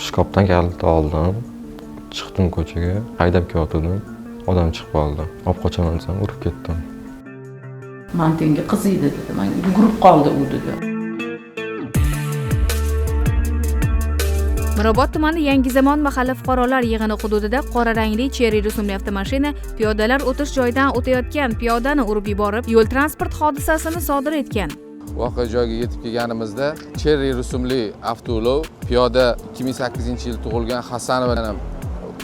Shkopdan kalit oldim. Chiqdim ko'chaga, haydab ketdim. Odam chiqib qoldi. Olib qochaman desam, urib ketdim. Mantenga qiziydi dedi. Men yugurib qoldi u dedi. Mirobod tumani Yangizamon mahalla fuqarolar yig'ini hududida qora rangli Cherry rusumli avtomashina piyodalar o'tish joyidan o'tayotgan piyodani urib yuborib, yo'l transport hodisasini sodir etgan. Voqea joyiga yetib kelganimizda Cherry rusumli avtoulov piyoda 2008-yil tug'ilgan Hasanovani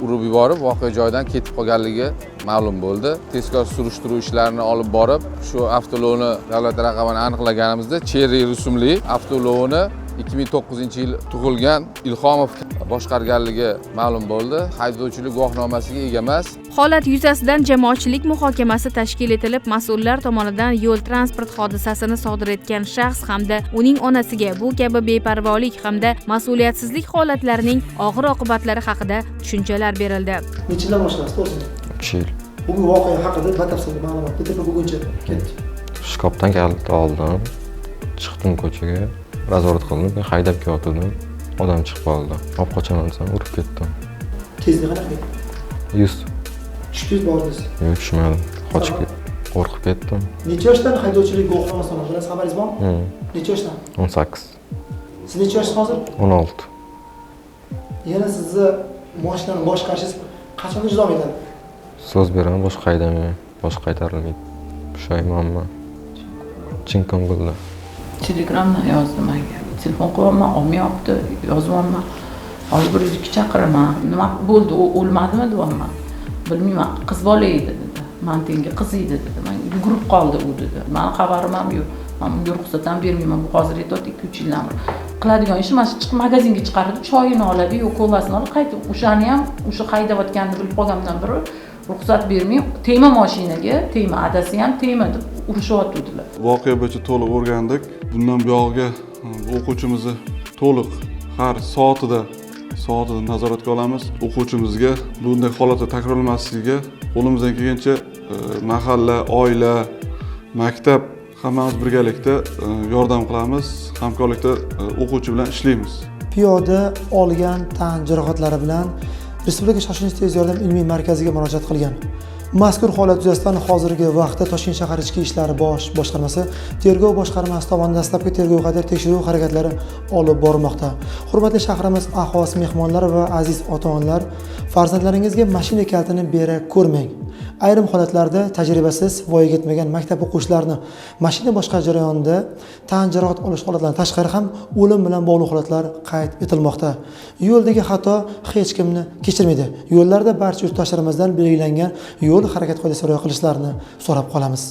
urib yuborib, voqea joyidan ketib qolganligi ma'lum bo'ldi. Tezkor surishtiruv ishlarini olib borib, shu avtoulovni davlat raqamini aniqlaganimizda Cherry rusumli avtoulovni 2009-yil tug'ilgan Ilhomov boshqarganligi ma'lum bo'ldi. Haydovchilik guvohnomasiga ega emas. Holat yuzasidan jamoatchilik muhokamasi tashkil etilib, mas'ullar tomonidan yo'l transport hodisasini sodir etgan shaxs hamda uning onasiga bu kabi beparvolik hamda mas'uliyatsizlik holatlarining og'ir oqibatlari haqida tushunchalar berildi. Necha yildan boshlaysiz o'zingiz? 3 yil. Bugun voqea haqida batafsil ma'lumot bitta buguncha ketdik. Shkopdan kalit oldim. Chiqdim ko'chaga, nazorat qildim. Haydab ketdim. Odam chiqib qoldi. Olib qochaman desam, urib ketdim. Tezlik qanaqa? 100. Tushib bordingiz. Yo'q, tushmadim. Qochib qo'rqib ketdim. Necha yoshdan haydovchilik guvohnomasi olingan? Biroz xabaringiz bormi? Necha yoshdan? 18. Siz necha yoshsiz hozir? 16. Yana sizni mashinani boshqarishingiz qachongacha davom etadi? So'z beraman, boshqa haydamayman. Boshqa qaytarilmaydi. Pushaymonman. Chinkom bo'ldi. Telegramdan yozdi menga. Telefon qilaman, olmayapti, yozyapman. Hozir 102 chaqiraman. Nima bo'ldi? U o'lmadimi deyapman. Bilmayman, qiz bola edi dedi. Mantenga qiziydi dedi. Men yugurib qoldi u dedi. Meni xabarim ham yo'q. Men bunga ruxsat ham bermayman. Bu hozir aytadi 2-3 yildan beri. Qiladigan ishi mana chiqib magazinga chiqardi, choyini oladi, yo'q kolasini olib qaytib o'shani ham o'sha haydayotganini bilib qolgandan beri ruxsat bermay, tema mashinaga, tema adasi ham tema deb urushyaptilar. Voqea bo'yicha to'liq o'rgandik. Bundan buyog'iga o'quvchimizni to'liq har soatida nazoratga olamiz. O'quvchimizga bunday holatlar takrorlanmasligiga qo'limizdan kelgancha mahalla, oila, maktab hammamiz birgalikda yordam qilamiz, hamkorlikda o'quvchi bilan ishlaymiz. Piyoda olgan tan jarohatlari bilan Respublika shoshilinch tez yordam ilmiy markaziga murojaat qilgan. Mazkur holat yuzasidan hozirgi vaqtda Toshkent shahar ichki ishlar boshqarmasi tergov boshqarmasi tomonidan dastlabki tergov qadar tekshiruv harakatlari olib borilmoqda. Hurmatli shahrimiz aholisi, mehmonlar va aziz ota-onalar, farzandlaringizga mashina kalitini bera ko'rmang. Ayrim holatlarda tajribasiz voyaga yetmagan maktab o'quvchilarini mashina boshqarish jarayonida tan jarohat olish holatlaridan tashqari ham o'lim bilan bog'liq holatlar qayd etilmoqda. Yo'ldagi xato hech kimni kechirmaydi. Yo'llarda barcha yurtdoshlarimizdan belgilangan yo'l harakat qoidasiga rioya qilishlarini so'rab qolamiz.